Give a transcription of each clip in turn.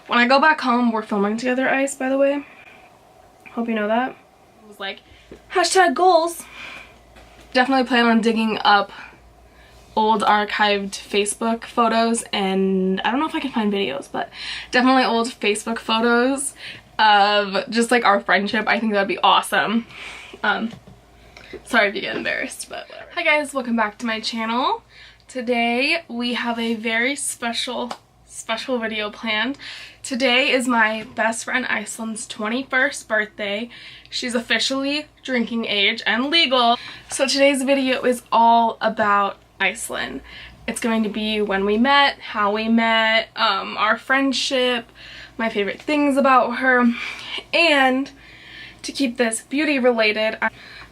When I go back home, we're filming together, Ice, by the way. Hope you know that. It was like, hashtag goals. Definitely plan on digging up old archived Facebook photos, and I don't know if I can find videos, but definitely old Facebook photos of just like our friendship. I think that'd be awesome. Sorry if you get embarrassed, but whatever. Hi guys, welcome back to my channel. Today we have a very special video planned. Today is my best friend Icelyn's 21st birthday. She's officially drinking age and legal. So today's video is all about Icelyn. It's going to be when we met, how we met, our friendship, my favorite things about her, and to keep this beauty related,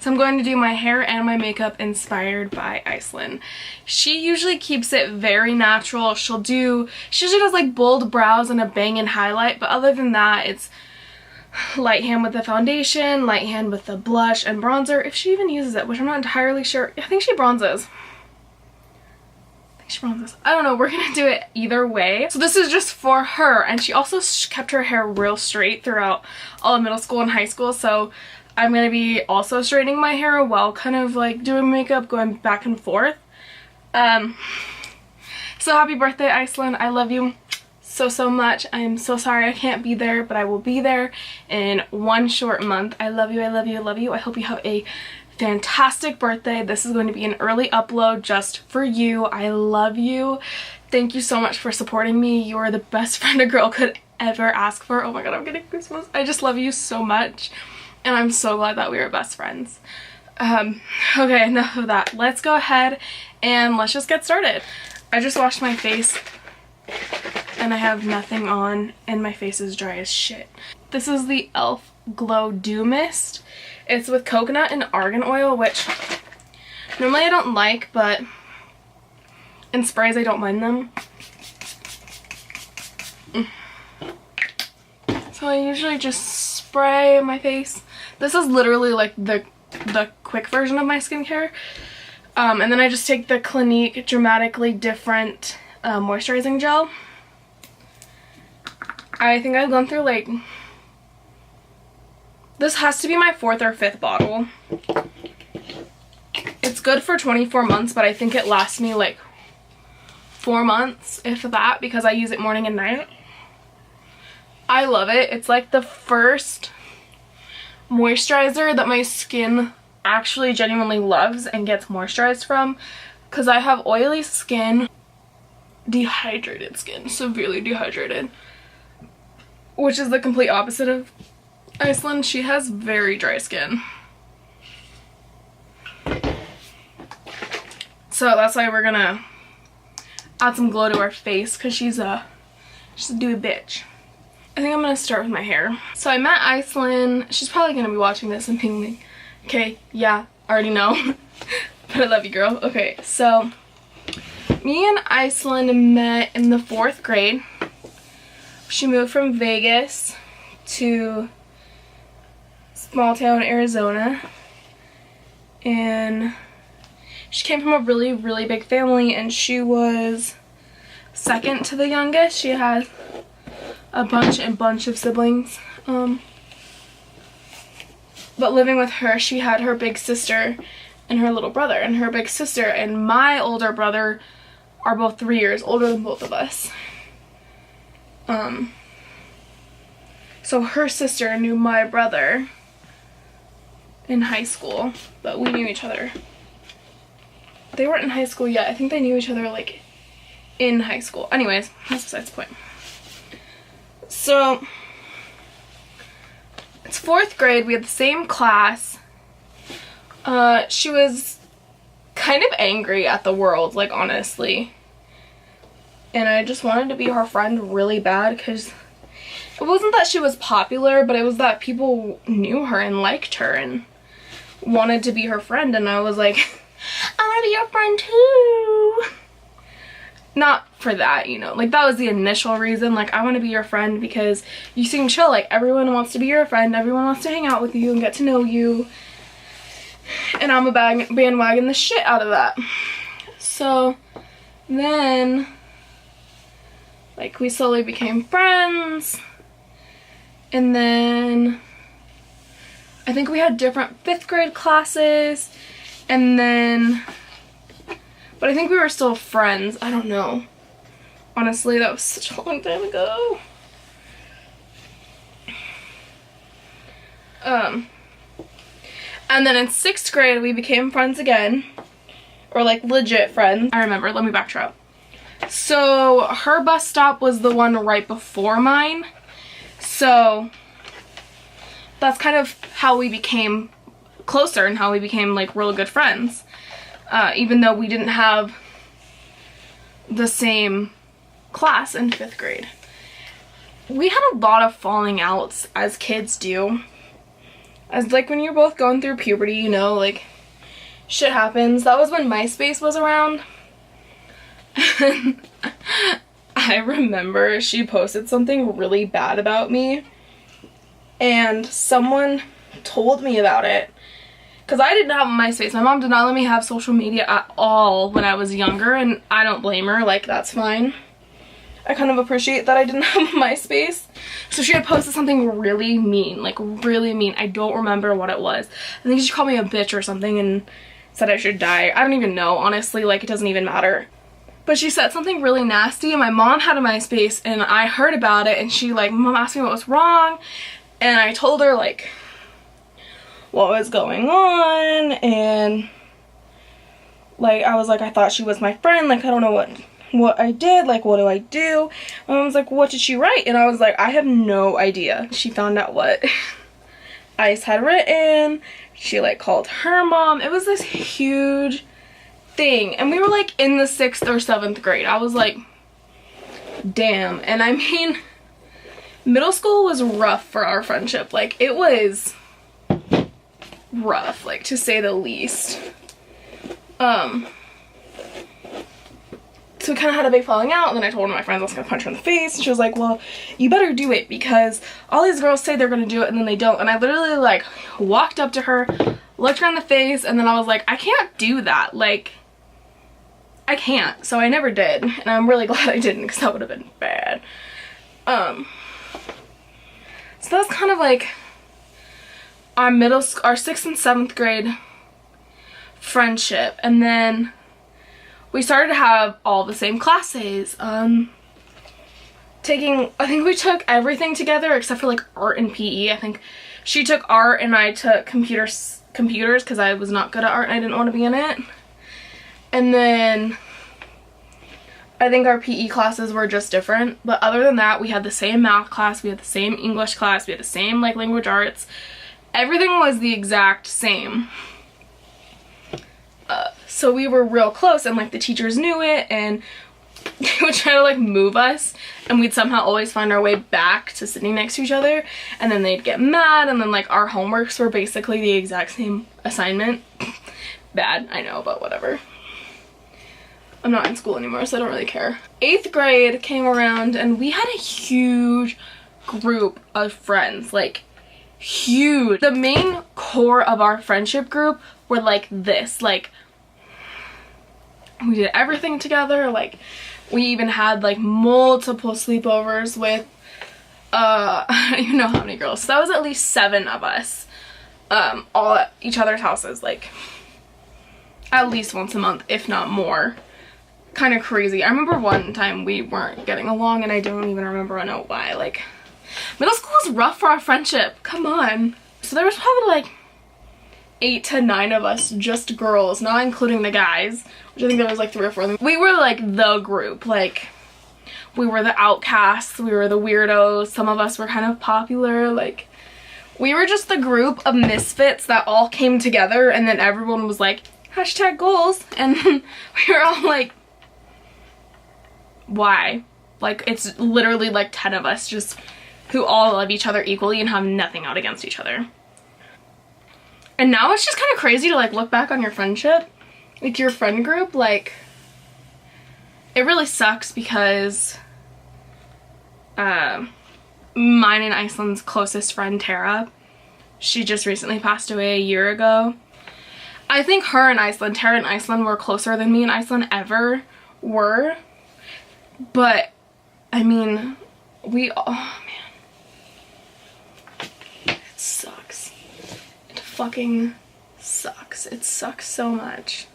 so I'm going to do my hair and my makeup inspired by Icelyn. She usually keeps it very natural. She usually does like bold brows and a bang-in highlight, but other than that, it's light hand with the foundation, light hand with the blush and bronzer, if she even uses it, which I'm not entirely sure. I think she bronzes. I don't know, we're gonna do it either way. So this is just for her, and she also kept her hair real straight throughout all of middle school and high school, so I'm gonna be also straightening my hair while kind of like doing makeup, going back and forth. So happy birthday, Icelyn. I love you so much. I am so sorry I can't be there, but I will be there in one short month. I love you, I love you, I love you. I hope you have a fantastic birthday. This is going to be an early upload just for you. I love you. Thank you so much for supporting me. You are the best friend a girl could ever ask for. Oh my god, I'm getting goosebumps. I just love you so much, and I'm so glad that we are best friends. Okay, enough of that. Let's go ahead and let's just get started. I just washed my face and I have nothing on and my face is dry as shit. This is the e.l.f. Glow Dew Mist. It's with coconut and argan oil, which normally I don't like, but in sprays I don't mind them. So I usually just spray my face. This is literally like the quick version of my skincare. And then I just take the Clinique Dramatically Different moisturizing gel. I think I've gone through like, this has to be my 4th or 5th bottle. It's good for 24 months, but I think it lasts me like 4 months, if that, because I use it morning and night. I love it. It's like the first moisturizer that my skin actually genuinely loves and gets moisturized from, because I have oily skin, dehydrated skin, severely dehydrated, which is the complete opposite of Icelyn. She has very dry skin. So that's why we're gonna add some glow to her face, because she's a dewy bitch. I think I'm gonna start with my hair. So I met Icelyn. She's probably gonna be watching this and thinking, okay, yeah, I already know. But I love you, girl. Okay, so me and Icelyn met in the 4th grade. She moved from Vegas to small town Arizona, and she came from a really big family, and she was second to the youngest. She had a bunch of siblings, but living with her, she had her big sister and her little brother, and her big sister and my older brother are both 3 years older than both of us. So her sister knew my brother in high school, but we knew each other. They weren't in high school yet. I think they knew each other like in high school. Anyways, that's besides the point. So it's 4th grade. We had the same class. She was kind of angry at the world, like, honestly. And I just wanted to be her friend really bad, because it wasn't that she was popular, but it was that people knew her and liked her and wanted to be her friend, and I was like, I want to be your friend too. Not for that, you know, like that was the initial reason, like I want to be your friend because you seem chill, like everyone wants to be your friend, everyone wants to hang out with you and get to know you, and I'm a bandwagon the shit out of that. So then Like, we slowly became friends. And then I think we had different 5th grade classes. And then, but I think we were still friends. I don't know. Honestly, that was such a long time ago. And then in 6th grade, we became friends again. Or like legit friends. I remember, let me backtrack. So her bus stop was the one right before mine. So that's kind of how we became closer and how we became like really good friends. Even though we didn't have the same class in 5th grade. We had a lot of falling outs as kids do. As like when you're both going through puberty, you know, like shit happens. That was when MySpace was around. I remember she posted something really bad about me and someone told me about it because I didn't have MySpace. My mom did not let me have social media at all when I was younger, and I don't blame her. Like, that's fine. I kind of appreciate that I didn't have MySpace. So she had posted something really mean, like really mean. I don't remember what it was. I think she called me a bitch or something and said I should die. I don't even know, honestly, like it doesn't even matter. But she said something really nasty and my mom had a MySpace and I heard about it, and she like, mom asked me what was wrong and I told her like what was going on, and like I was like, I thought she was my friend, like I don't know what I did, like what do I do? My mom was like, what did she write? And I was like, I have no idea. She found out what Ice had written. She like called her mom. It was this huge thing, and we were like in the 6th or 7th grade. I was like, damn. And I mean, middle school was rough for our friendship. Like, it was rough, like to say the least. So we kind of had a big falling out, and then I told one of my friends I was going to punch her in the face, and she was like, well, you better do it because all these girls say they're going to do it and then they don't. And I literally like walked up to her, looked her in the face, and then I was like, I can't do that. Like, I can't. So I never did, and I'm really glad I didn't because that would have been bad. So that's kind of like our our 6th and 7th grade friendship. And then we started to have all the same classes. I think we took everything together except for like art and PE. I think she took art and I took computers because I was not good at art and I didn't want to be in it. And then I think our PE classes were just different. But other than that, we had the same math class, we had the same English class, we had the same like language arts. Everything was the exact same. So we were real close, and like the teachers knew it, and they would try to like move us, and we'd somehow always find our way back to sitting next to each other, and then they'd get mad, and then like our homeworks were basically the exact same assignment. Bad, I know, but whatever. I'm not in school anymore, so I don't really care. 8th grade came around, and we had a huge group of friends, like huge. The main core of our friendship group were like this, like we did everything together. Like we even had like multiple sleepovers with I don't even know how many girls. So that was at least 7 of us, all at each other's houses, like at least once a month, if not more. Kind of crazy. I remember one time we weren't getting along, and I don't even remember why. Like, middle school was rough for our friendship. Come on. So there was probably like 8 to 9 of us, just girls, not including the guys, which I think there was like 3 or 4 of them. We were like the group. Like, we were the outcasts, we were the weirdos, some of us were kind of popular. Like, we were just the group of misfits that all came together, and then everyone was like, hashtag goals, and we were all like, why? Like, it's literally like 10 of us just who all love each other equally and have nothing out against each other. And now it's just kind of crazy to like look back on your friendship, like your friend group. Like, it really sucks because mine and Icelyn's closest friend, Tara, she just recently passed away a year ago. I think her and Icelyn, Tara and Icelyn, were closer than me and Icelyn ever were. But I mean, oh man. It sucks. It fucking sucks. It sucks so much.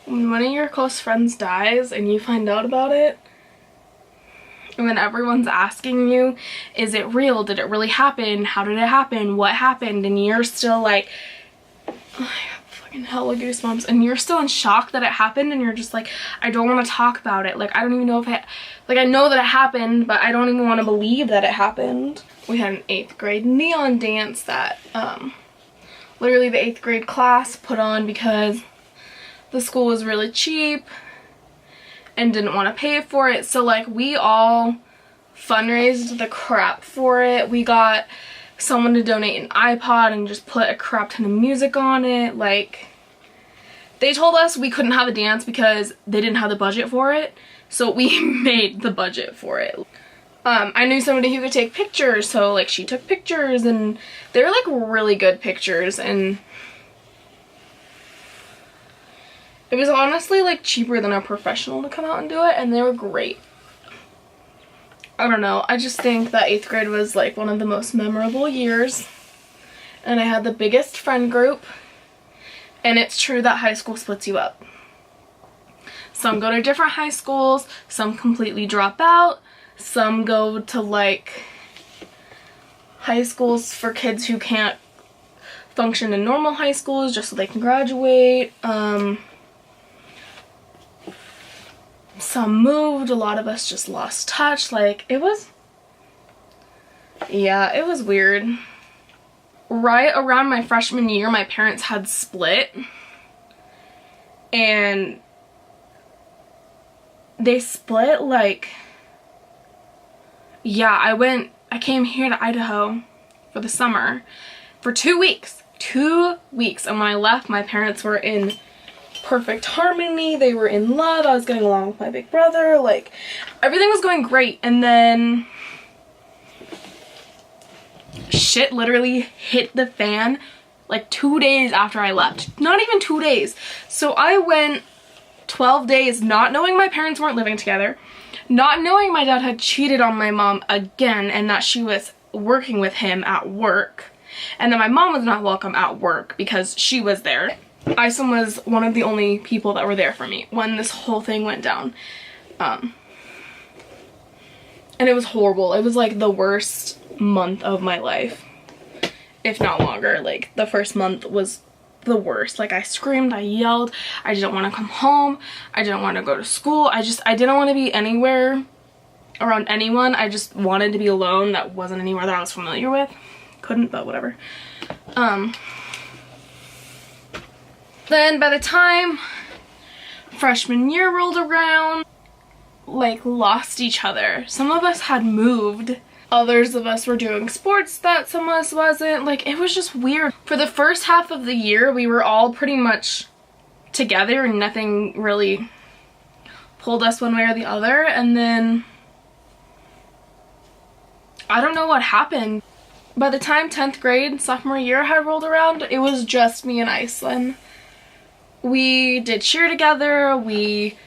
When one of your close friends dies and you find out about it, and when everyone's asking you, is it real? Did it really happen? How did it happen? What happened? And you're still like, oh, I have fucking hella goosebumps. And you're still in shock that it happened, and you're just like, I don't want to talk about it. Like, I don't even know if it, like, I know that it happened, but I don't even want to believe that it happened. We had an 8th grade neon dance that literally the 8th grade class put on because the school was really cheap and didn't want to pay for it. So like we all fundraised the crap for it. We got someone to donate an iPod and just put a crap ton of music on it. Like, they told us we couldn't have a dance because they didn't have the budget for it. So we made the budget for it. I knew somebody who could take pictures, so like she took pictures, and they were like really good pictures, and it was honestly like cheaper than a professional to come out and do it, and they were great. I don't know, I just think that 8th grade was like one of the most memorable years, and I had the biggest friend group, and it's true that high school splits you up. Some go to different high schools, some completely drop out, some go to like high schools for kids who can't function in normal high schools just so they can graduate. Some moved, a lot of us just lost touch. Like, it was, yeah, it was weird. Right around my freshman year, my parents had split, and they split like, yeah, I came here to Idaho for the summer for 2 weeks. 2 weeks. And when I left, my parents were in perfect harmony. They were in love. I was getting along with my big brother. Like, everything was going great. And then shit literally hit the fan like 2 days after I left. Not even 2 days. So I went 12 days not knowing my parents weren't living together, not knowing my dad had cheated on my mom again and that she was working with him at work, and that my mom was not welcome at work because she was there. Icelyn was one of the only people that were there for me when this whole thing went down. And it was horrible. It was like the worst month of my life, if not longer. Like, the first month was the worst. Like, I screamed, I yelled, I didn't want to come home, I didn't want to go to school, I didn't want to be anywhere around anyone. I just wanted to be alone. That wasn't anywhere that I was familiar with. Couldn't, but whatever. Then by the time freshman year rolled around, like, lost each other. Some of us had moved. Others of us were doing sports that some of us wasn't. Like, it was just weird. For the first half of the year, we were all pretty much together and nothing really pulled us one way or the other. And then I don't know what happened. By the time 10th grade, sophomore year had rolled around, it was just me and Icelyn. We did cheer together, we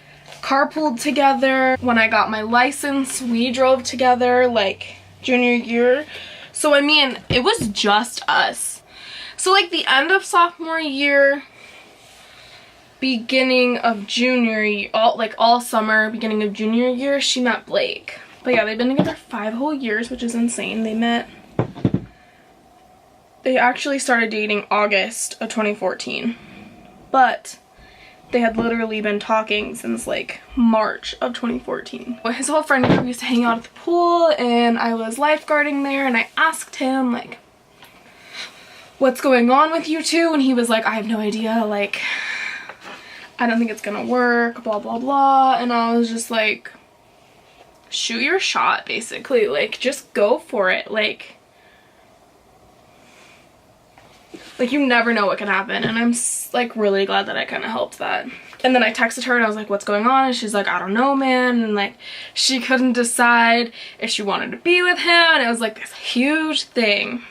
carpooled together. When I got my license, we drove together, like, junior year. So I mean, it was just us. So like the end of sophomore year, beginning of junior year, all summer, beginning of junior year, she met Blake. But yeah, they've been together 5 whole years, which is insane. They actually started dating August of 2014, but they had literally been talking since like March of 2014. His whole friend group used to hang out at the pool, and I was lifeguarding there, and I asked him like, what's going on with you two? And he was like, I have no idea, like, I don't think it's gonna work, blah blah blah. And I was just like, shoot your shot, basically. Like, just go for it. Like you never know what can happen. And I'm like really glad that I kind of helped that. And then I texted her and I was like, what's going on? And she's like, I don't know, man. And like, she couldn't decide if she wanted to be with him, and it was like this huge thing.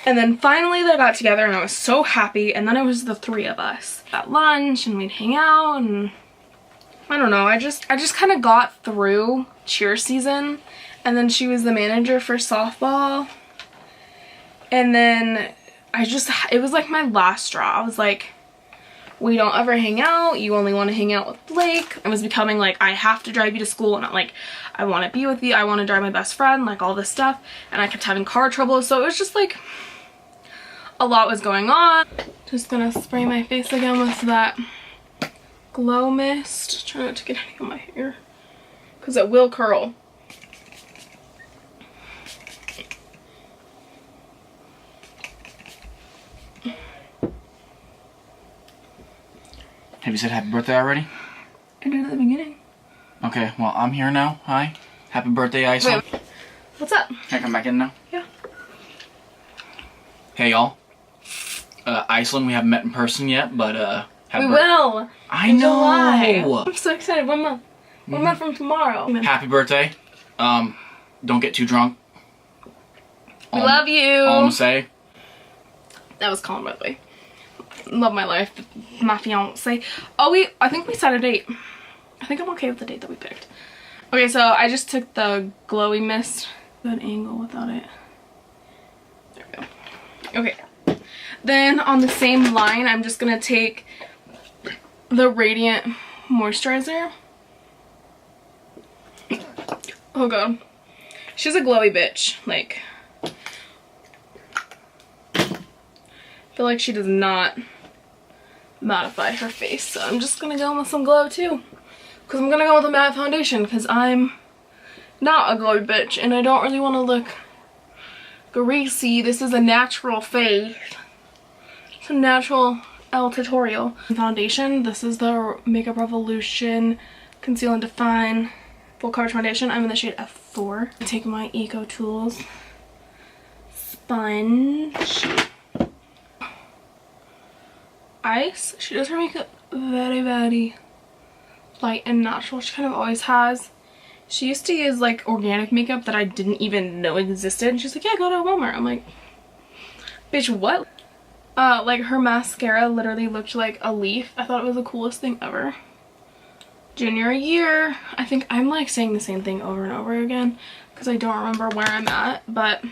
And then finally they got together, and I was so happy. And then it was the 3 of us at lunch, and we'd hang out, and I don't know, I just kind of got through cheer season, and then she was the manager for softball, and then it was like my last straw. I was like, we don't ever hang out, you only want to hang out with Blake. It was becoming like, I have to drive you to school, not like, I want to be with you, I want to drive my best friend, like all this stuff, and I kept having car trouble, so it was just like, a lot was going on. Just gonna spray my face again with that glow mist. Try not to get any on my hair, because it will curl. Have you said happy birthday already? I did at the beginning. Okay, well, I'm here now. Hi. Happy birthday, Icelyn. Wait, what's up? Can I come back in now? Yeah. Hey, y'all. Icelyn, we haven't met in person yet, but, we will. I in know. July. I'm so excited. 1 month. 1 month from tomorrow. Happy birthday. Don't get too drunk. We love you. All I'm gonna say. That was calm, by the way. Love my life. My fiance. Oh, I think we set a date. I think I'm okay with the date that we picked. Okay, so I just took the glowy mist. Good angle without it. There we go. Okay. Then on the same line, I'm just gonna take the Radiant moisturizer. Oh god. She's a glowy bitch. Like, I feel like she does not mattify her face, so I'm just gonna go in with some glow too, because I'm gonna go with a matte foundation because I'm not a glowy bitch and I don't really want to look greasy. This is a natural face. It's a natural tutorial foundation. This is the Makeup Revolution Conceal and Define Full Coverage Foundation. I'm in the shade F4. I take my Eco Tools sponge. Ice. She does her makeup very, very light and natural. She kind of always has. She used to use like organic makeup that I didn't even know existed. And she's like, yeah, go to Walmart. I'm like, bitch, what? Like her mascara literally looked like a leaf. I thought it was the coolest thing ever. Junior year. I think I'm like saying the same thing over and over again because I don't remember where I'm at. But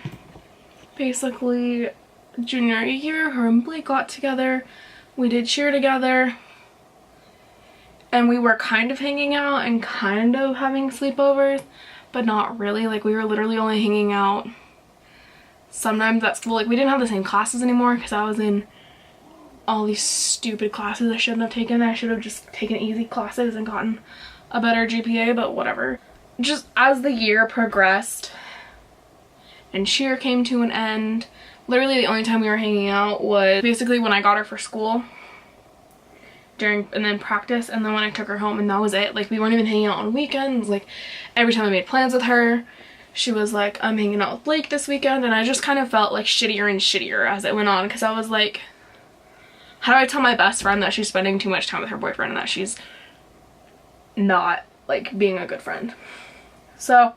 basically, junior year, her and Blake got together. We did cheer together, and we were kind of hanging out and kind of having sleepovers, but not really. Like, we were literally only hanging out sometimes at school. Like, we didn't have the same classes anymore because I was in all these stupid classes I shouldn't have taken. I should have just taken easy classes and gotten a better GPA, but whatever. Just as the year progressed and cheer came to an end, literally the only time we were hanging out was basically when I got her for school and then practice, and then when I took her home, and that was it. Like, we weren't even hanging out on weekends. Like, every time I made plans with her, she was like, I'm hanging out with Blake this weekend, and I just kind of felt like shittier and shittier as it went on, because I was like, how do I tell my best friend that she's spending too much time with her boyfriend and that she's not like being a good friend? So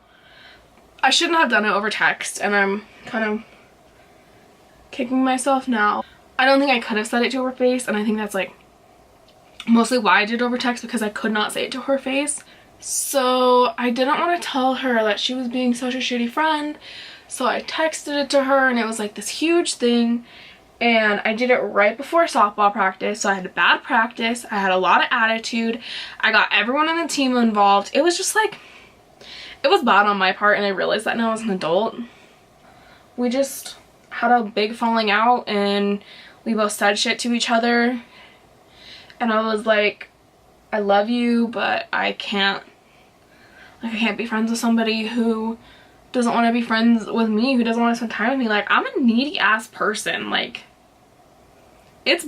I shouldn't have done it over text, and I'm kind of kicking myself now. I don't think I could have said it to her face, and I think that's like mostly why I did over text, because I could not say it to her face. So I didn't want to tell her that she was being such a shitty friend, so I texted it to her, and it was like this huge thing, and I did it right before softball practice, so I had a bad practice, I had a lot of attitude, I got everyone on the team involved. It was just like, it was bad on my part, and I realized that now as an adult. We just had a big falling out, and we both said shit to each other, and I was like, I love you, but I can't be friends with somebody who doesn't want to be friends with me, who doesn't want to spend time with me. Like, I'm a needy ass person. Like, it's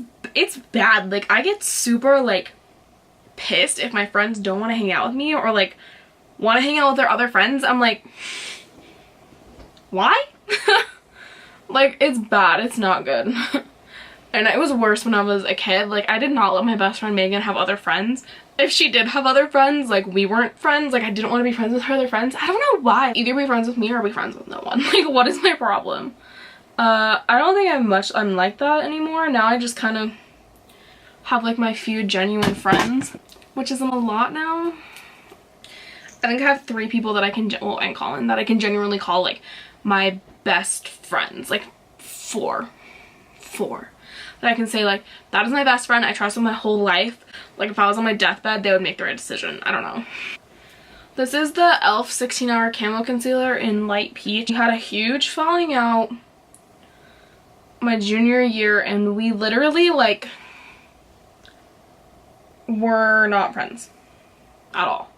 bad. Like, I get super like pissed if my friends don't want to hang out with me, or like want to hang out with their other friends. I'm like, why? Like, it's bad. It's not good. And it was worse when I was a kid. Like, I did not let my best friend Megan have other friends. If she did have other friends, like, we weren't friends. Like, I didn't want to be friends with her other friends. I don't know why. Either be friends with me or be friends with no one. Like, what is my problem? I don't think I'm like that anymore. Now I just kind of have like my few genuine friends. which isn't a lot now. I think I have 3 people that I can, well, and Colin, that I can genuinely call like my best friends. Like 4 that I can say like, that is my best friend. I trust them my whole life. Like if I was on my deathbed, they would make the right decision. I don't know. This is the e.l.f. 16-hour camo concealer in light peach. We had a huge falling out my junior year, and we literally like were not friends at all.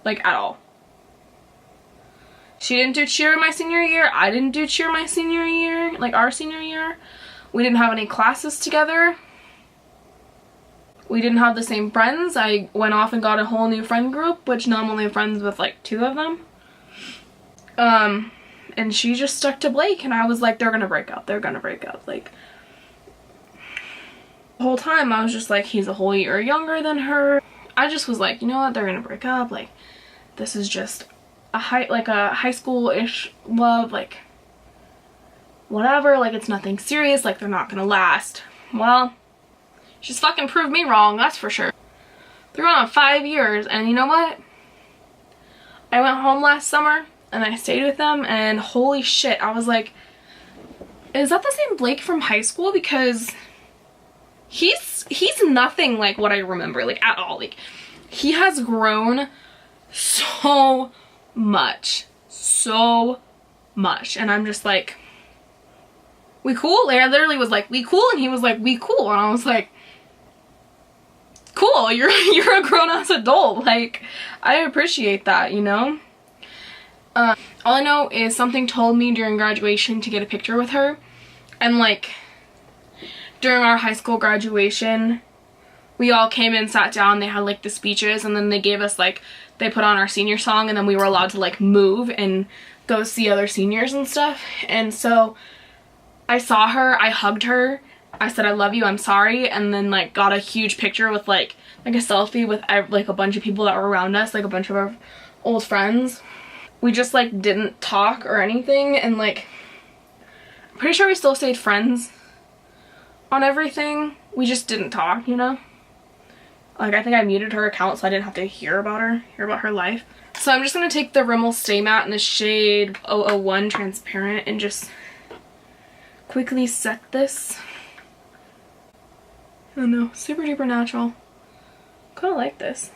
Like at all. She didn't do cheer my senior year. I didn't do cheer my senior year, like our senior year. We didn't have any classes together. We didn't have the same friends. I went off and got a whole new friend group, which now I'm only friends with like 2 of them. And she just stuck to Blake, and I was like, they're gonna break up. They're gonna break up. Like, the whole time I was just like, he's a whole year younger than her. I just was like, you know what? They're gonna break up. Like, this is just a high school-ish love. Like, whatever. Like, it's nothing serious. Like, they're not gonna last. Well, she's fucking proved me wrong, that's for sure. They're going on 5 years, and you know what? I went home last summer, and I stayed with them, and holy shit, I was like, is that the same Blake from high school? Because he's nothing like what I remember, like, at all. Like, he has grown so much. So much. And I'm just like, we cool? Like, I literally was like, we cool? And he was like, we cool. And I was like, cool, you're a grown-ass adult. Like, I appreciate that, you know? All I know is something told me during graduation to get a picture with her. And like, during our high school graduation, we all came in, sat down, they had like the speeches, and then they gave us like, they put on our senior song, and then we were allowed to like move and go see other seniors and stuff. And so I saw her, I hugged her, I said I love you, I'm sorry, and then like got a huge picture with like a selfie with like a bunch of people that were around us, like a bunch of our old friends. We just like didn't talk or anything, and like I'm pretty sure we still stayed friends on everything. We just didn't talk, you know? Like, I think I muted her account so I didn't have to hear about her life. So I'm just gonna take the Rimmel Stay Matte in the shade 001 Transparent and just quickly set this. I don't know, super duper natural. Kinda like this.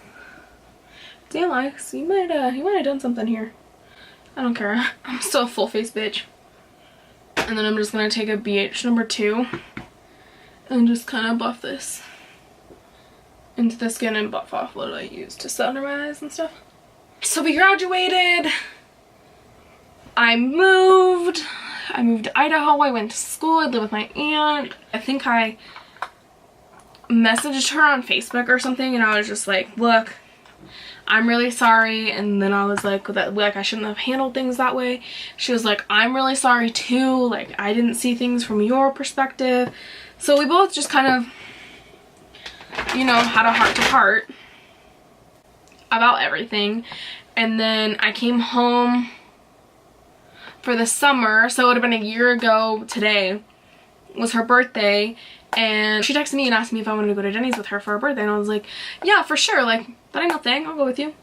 Damn, Alex, you might have done something here. I don't care. I'm still a full face bitch. And then I'm just gonna take a BH number 2 and just kind of buff this into the skin and buff off what I use to set under my eyes and stuff. So we graduated. I moved to Idaho. I went to school. I lived with my aunt. I think I messaged her on Facebook or something, and I was just like, look, I'm really sorry. And then I was like, I shouldn't have handled things that way. She was like, I'm really sorry too. Like, I didn't see things from your perspective. So we both just kind of, you know, had a heart-to-heart about everything. And then I came home for the summer, so it would have been a year ago today was her birthday, and she texted me and asked me if I wanted to go to Denny's with her for her birthday, and I was like, yeah, for sure, like, that ain't no thing, I'll go with you.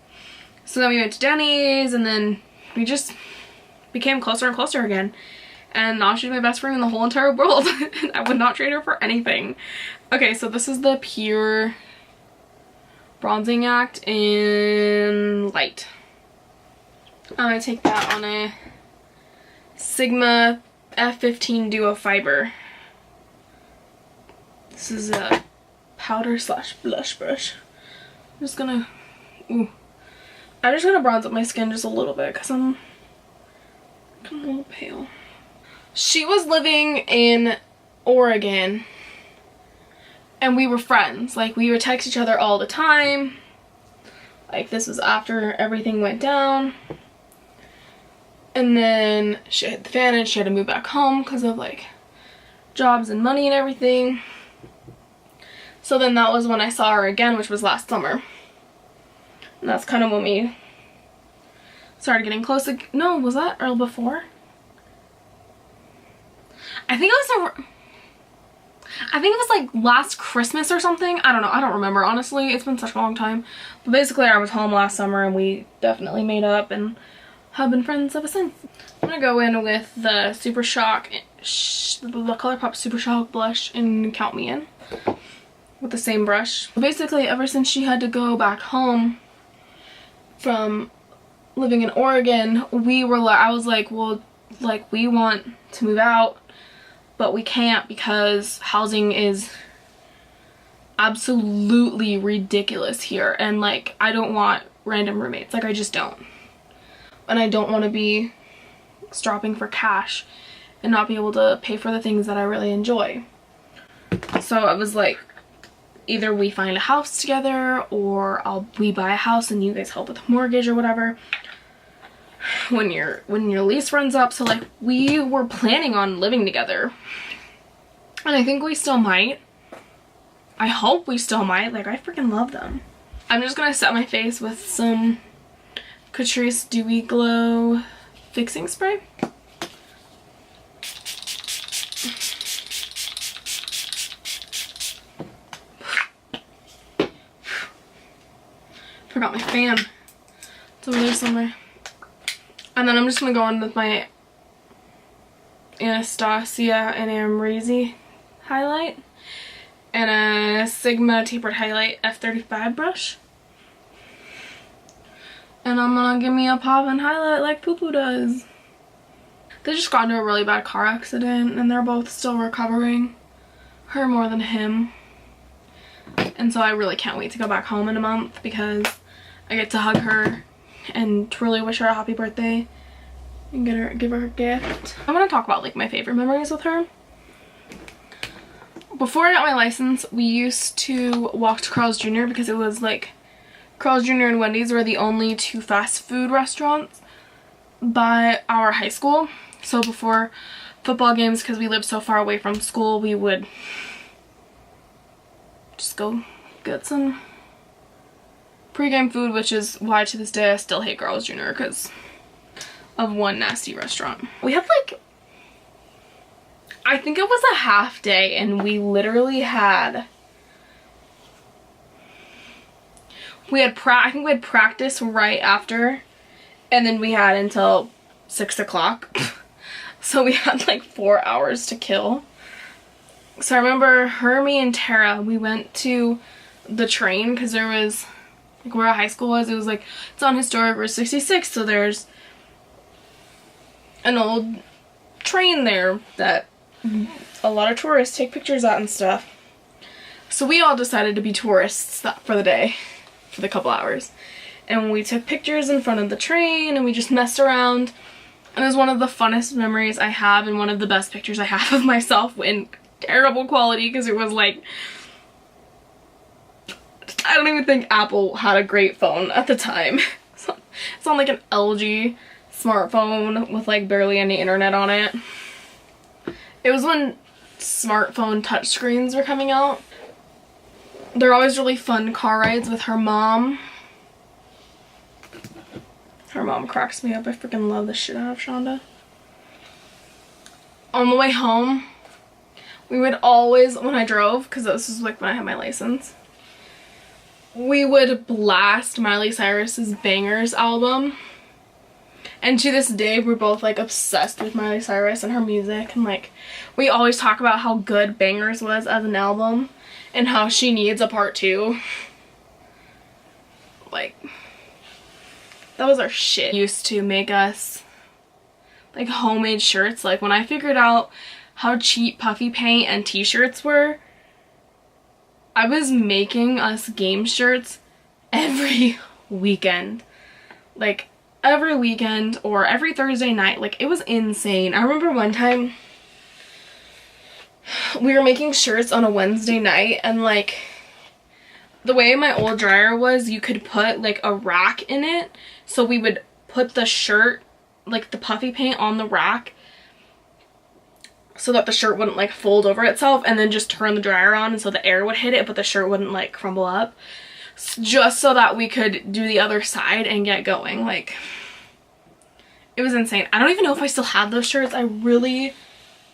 So then we went to Denny's, and then we just became closer and closer again, and now she's my best friend in the whole entire world. I would not trade her for anything. Okay, so this is the Pure Bronzing Act in Light. I'm gonna take that on a Sigma F15 Duo Fiber. This is a powder slash blush brush. I'm just gonna bronze up my skin just a little bit because I'm a little pale. She was living in Oregon and we were friends. Like, we would text each other all the time. Like, this was after everything went down. And then she hit the fan and she had to move back home because of like jobs and money and everything. So then that was when I saw her again, which was last summer. And that's kind of when we started getting close. No, was that early before? I think it was I think it was like last Christmas or something. I don't know. I don't remember, honestly. It's been such a long time. But basically, I was home last summer and we definitely made up and have been friends ever since. I'm gonna go in with the Super Shock, the ColourPop Super Shock blush and Count Me In with the same brush. Basically, ever since she had to go back home from living in Oregon, I was like, well, like, we want to move out, but we can't because housing is absolutely ridiculous here, and like, I don't want random roommates. Like, I just don't. And I don't want to be stropping for cash and not be able to pay for the things that I really enjoy. So I was like, either we find a house together or we buy a house and you guys help with the mortgage or whatever when your lease runs up. So like, we were planning on living together, and I think we still might. I hope we still might. Like, I freaking love them. I'm just gonna set my face with some Catrice Dewy Glow fixing spray. Forgot my fan. It's over there somewhere. And then I'm just gonna go on with my Anastasia and Amrezy highlight and a Sigma tapered highlight F35 brush. And I'm gonna give me a pop and highlight like Poo Poo does. They just got into a really bad car accident and they're both still recovering. Her more than him. And so I really can't wait to go back home in a month because I get to hug her and truly wish her a happy birthday and give her a gift. I want to talk about like my favorite memories with her. Before I got my license, we used to walk to Carl's Jr. because it was like Carl's Jr. and Wendy's were the only two fast food restaurants by our high school. So before football games, because we lived so far away from school, we would just go get some pre-game food, which is why to this day I still hate Carl's Jr. because of one nasty restaurant. We had like, I think it was a half day, and we literally had, I think we had practice right after, and then we had until 6 o'clock. So we had like 4 hours to kill. So I remember her, me, and Tara, we went to the train because there was, like where our high school was, it was like, it's on Historic Route 66, so there's an old train there that a lot of tourists take pictures at and stuff. So we all decided to be tourists for the day, for the couple hours. And we took pictures in front of the train and we just messed around. And it was one of the funnest memories I have and one of the best pictures I have of myself in terrible quality because it was like, I don't even think Apple had a great phone at the time. It's on like an LG smartphone with like barely any internet on it. It was when smartphone touchscreens were coming out. They're always really fun car rides with her mom. Her mom cracks me up. I freaking love the shit out of Shonda. On the way home, we would always, when I drove, because this was like when I had my license, we would blast Miley Cyrus's Bangers album. And to this day, we're both like obsessed with Miley Cyrus and her music. And like, we always talk about how good Bangers was as an album and how she needs a part 2. Like, that was our shit. Used to make us like homemade shirts. Like when I figured out how cheap puffy paint and t-shirts were, I was making us game shirts every weekend. Like every weekend or every Thursday night. Like, it was insane. I remember one time we were making shirts on a Wednesday night, and like the way my old dryer was, you could put like a rack in it. So we would put the shirt, like the puffy paint, on the rack so that the shirt wouldn't like fold over itself, and then just turn the dryer on and so the air would hit it but the shirt wouldn't like crumble up, just so that we could do the other side and get going. Like, it was insane. I don't even know if I still have those shirts. I really,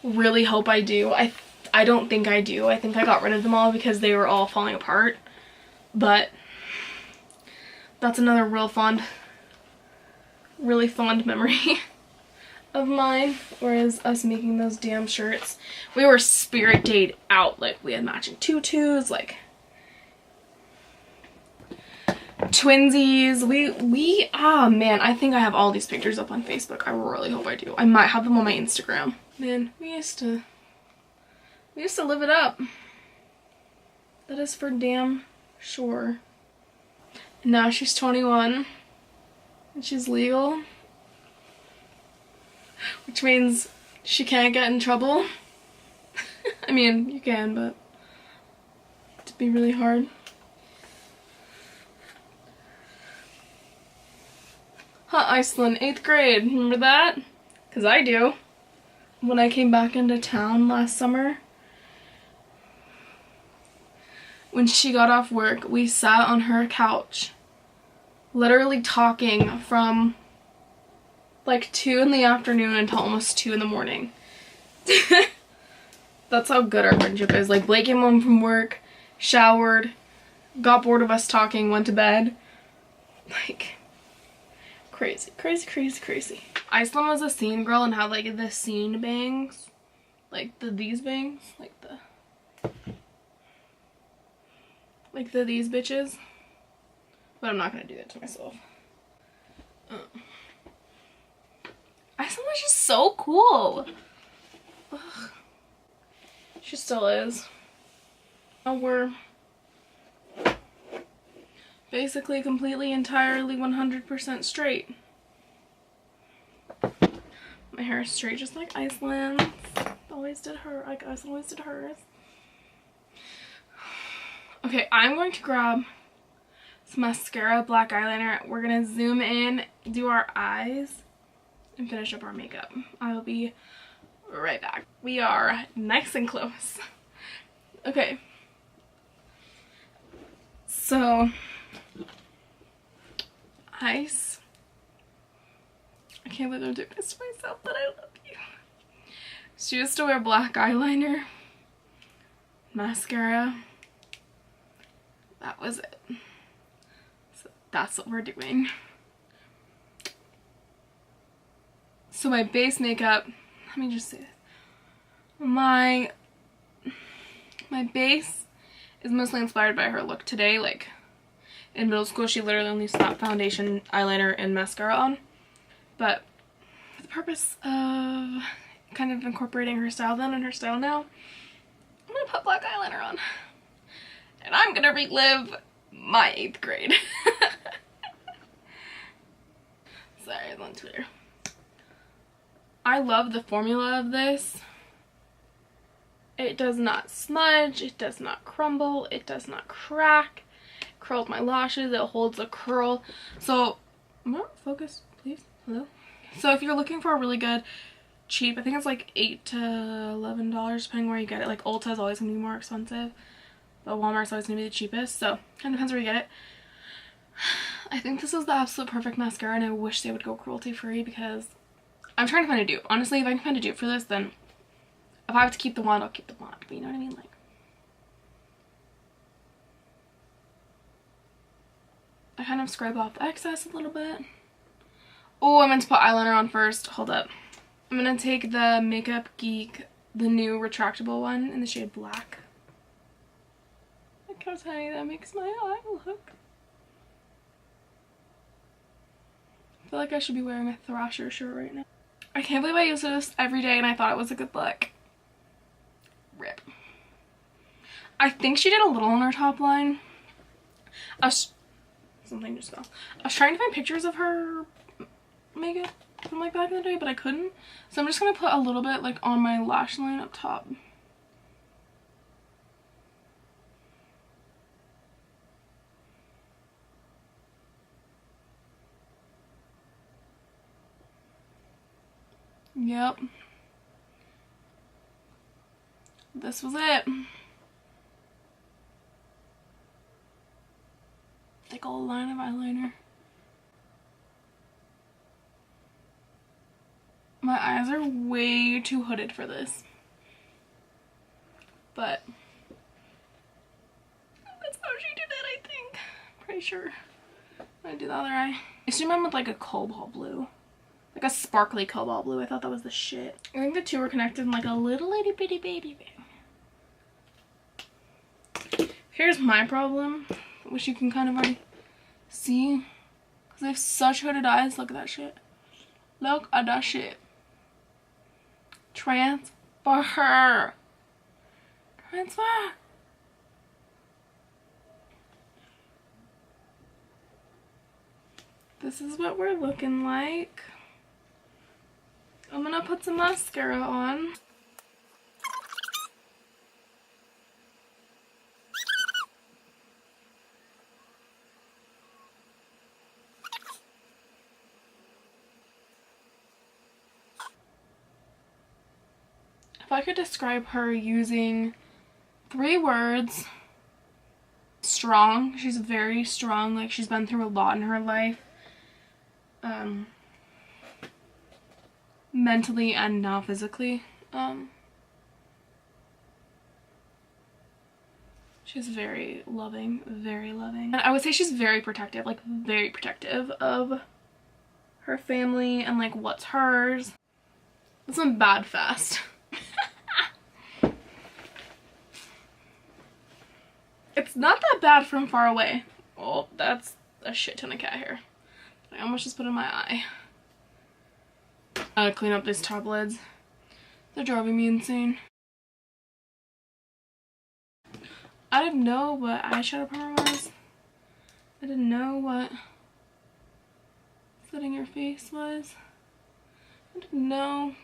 really hope I do. I I don't think I do. I think I got rid of them all because they were all falling apart. But that's another really fond memory of mine. Whereas us making those damn shirts, we were spirit dayed out. Like, we had matching tutus, like twinsies. Ah man, I think I have all these pictures up on Facebook. I really hope I do. I might have them on my Instagram. Man, we used to live it up. That is for damn sure. And now she's 21 and she's legal, which means she can't get in trouble. I mean, you can, but it'd be really hard. Icelyn, 8th grade, remember that? Because I do. When I came back into town last summer, when she got off work, we sat on her couch, literally talking from like 2 in the afternoon until almost 2 in the morning. That's how good our friendship is. Like, Blake came home from work, showered, got bored of us talking, went to bed. Like, crazy, crazy, crazy, crazy. Icelyn was a scene girl and had like the scene bangs. Like these bangs. These bitches. But I'm not gonna do that to myself. Icelyn was just so cool. Ugh. She still is. Now we're basically completely, entirely, 100% straight. My hair is straight just like Icelyn's. Always did her, like Icelyn always did hers. Okay, I'm going to grab some mascara, black eyeliner. We're gonna zoom in, do our eyes, and finish up our makeup. I will be right back. We are nice and close. Okay. So, Ice. I can't believe I'm doing this to myself, but I love you. She used to wear black eyeliner, mascara. That was it. So that's what we're doing. So my base makeup, let me just say this. My base is mostly inspired by her look today. Like, in middle school, she literally only slapped foundation, eyeliner, and mascara on. But for the purpose of kind of incorporating her style then and her style now, I'm gonna put black eyeliner on. And I'm gonna relive my 8th grade. Sorry, I'm on Twitter. I love the formula of this. It does not smudge, it does not crumble, it does not crack. It curls my lashes, it holds a curl. So, focus, please. Hello? So if you're looking for a really good, cheap, I think it's like $8 to $11 depending where you get it. Like, Ulta is always gonna be more expensive, but Walmart's always gonna be the cheapest, so kind of depends where you get it. I think this is the absolute perfect mascara, and I wish they would go cruelty free because I'm trying to find a dupe. Honestly, if I can find a dupe for this, then if I have to keep the wand, I'll keep the wand. But you know what I mean? Like, I kind of scrape off the excess a little bit. Oh, I meant to put eyeliner on first. Hold up. I'm gonna take the Makeup Geek, the new retractable one in the shade black. Look how tiny that makes my eye look. I feel like I should be wearing a Thrasher shirt right now. I can't believe I use this every day and I thought it was a good look. Rip. I think she did a little on her top line. Something just fell. I was trying to find pictures of her makeup from like back in the day, but I couldn't. So I'm just gonna put a little bit like on my lash line up top. Yep. This was it. Thick old line of eyeliner. My eyes are way too hooded for this. but that's how she did it, I think. Pretty sure. I'm gonna do the other eye. I assume I'm with like a cobalt blue. Like a sparkly cobalt blue. I thought that was the shit. I think the two were connected in like a little itty bitty baby thing. Here's my problem, which you can kind of already see. Because they have such hooded eyes. Look at that shit. Look at that shit. Transfer. Transfer. This is what we're looking like. I'm gonna put some mascara on. If I could describe her using 3 words, strong. She's very strong. Like, she's been through a lot in her life. Mentally and now physically. She's very loving, very loving. And I would say she's very protective, like very protective of her family and like what's hers. This went bad fast. It's not that bad from far away. Oh, that's a shit ton of cat hair. I almost just put in my eye. I gotta clean up these top lids. They're driving me insane. I didn't know what eyeshadow primer was. I didn't know what setting your face was. I didn't know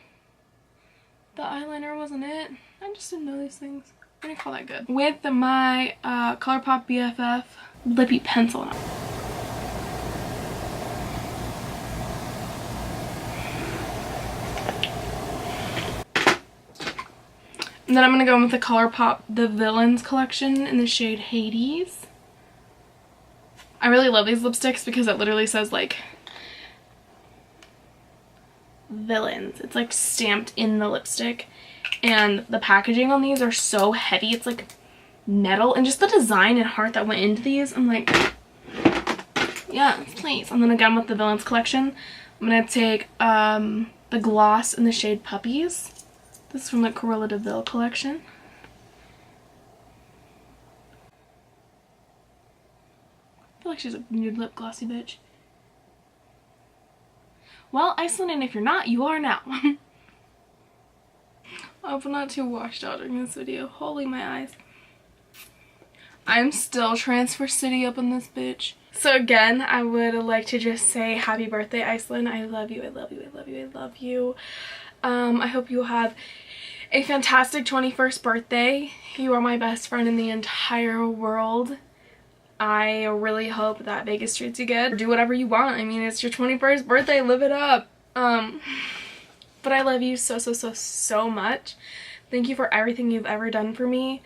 the eyeliner wasn't it. I just didn't know these things. I'm gonna call that good. With my ColourPop BFF lippy pencil. And then I'm gonna go in with the ColourPop The Villains collection in the shade Hades. I really love these lipsticks because it literally says like Villains. It's like stamped in the lipstick. And the packaging on these are so heavy. It's like metal. And just the design and heart that went into these. I'm like, yeah, please. And then again with the Villains collection, I'm gonna take the gloss in the shade Puppies. This is from the Cruella de Vil collection. I feel like she's a nude lip glossy bitch. Well, Icelyn, and if you're not, you are now. I hope I'm not too washed out during this video. Holy my eyes. I'm still Transfer City up in this bitch. So again, I would like to just say happy birthday, Icelyn. I love you, I love you, I love you, I love you. I hope you have a fantastic 21st birthday. You are my best friend in the entire world. I really hope that Vegas treats you good. Do whatever you want. I mean, it's your 21st birthday. Live it up. But I love you so, so, so, so much. Thank you for everything you've ever done for me.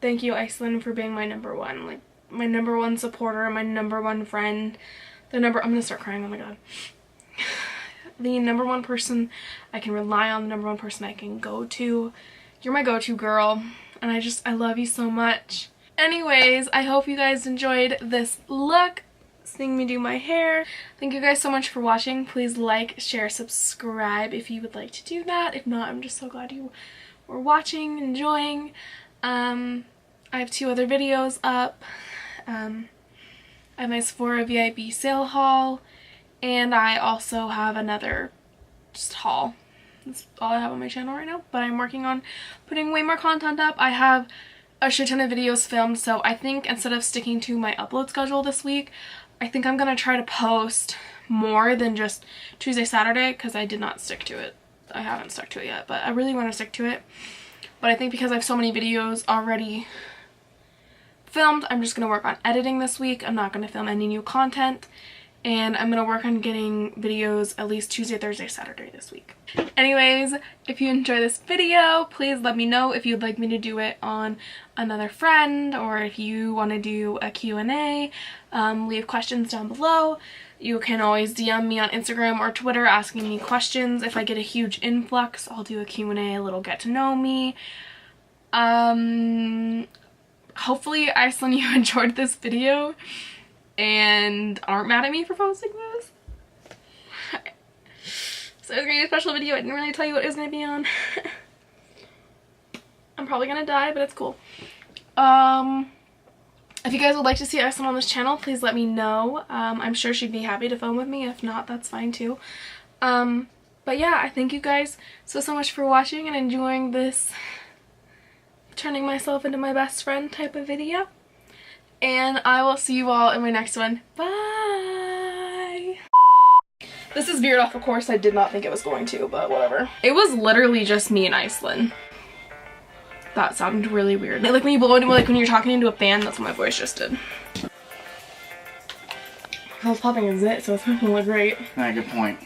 Thank you, Icelyn, for being my #1. Like, my #1 supporter, my #1 friend. I'm gonna start crying, oh my god. The #1 person I can rely on, the #1 person I can go to. You're my go-to girl, and I love you so much. Anyways, I hope you guys enjoyed this look, seeing me do my hair. Thank you guys so much for watching. Please like, share, subscribe if you would like to do that. If not, I'm just so glad you were watching, enjoying. I have 2 other videos up. I have my Sephora VIP sale haul, and I also have another just haul. That's all I have on my channel right now, but I'm working on putting way more content up. I have a shit ton of videos filmed, so I think instead of sticking to my upload schedule this week, I think I'm gonna try to post more than just Tuesday, Saturday, because I did not stick to it. I haven't stuck to it yet, but I really want to stick to it. But I think because I have so many videos already filmed, I'm just gonna work on editing this week. I'm not gonna film any new content, and I'm gonna work on getting videos at least Tuesday, Thursday, Saturday this week. Anyways, if you enjoy this video, please let me know if you'd like me to do it on another friend, or if you want to do a Q&A. Leave questions down below. You can always DM me on Instagram or Twitter asking me questions. If I get a huge influx, I'll do a Q&A, a little get to know me. Hopefully, Icelyn, you enjoyed this video and aren't mad at me for posting this. So it's gonna be a special video. I didn't really tell you what it was gonna be on. I'm probably gonna die, but it's cool. If you guys would like to see Icelyn on this channel, please let me know. I'm sure she'd be happy to film with me. If not, that's fine too. But yeah, I thank you guys so much for watching and enjoying this turning myself into my best friend type of video. And I will see you all in my next one. Bye! This is veered off a course I did not think it was going to, but whatever. It was literally just me and Icelyn. That sounded really weird. Like when you blow into, like when you're talking into a fan, that's what my voice just did. I was popping a zit, so it's not gonna look great. Good point.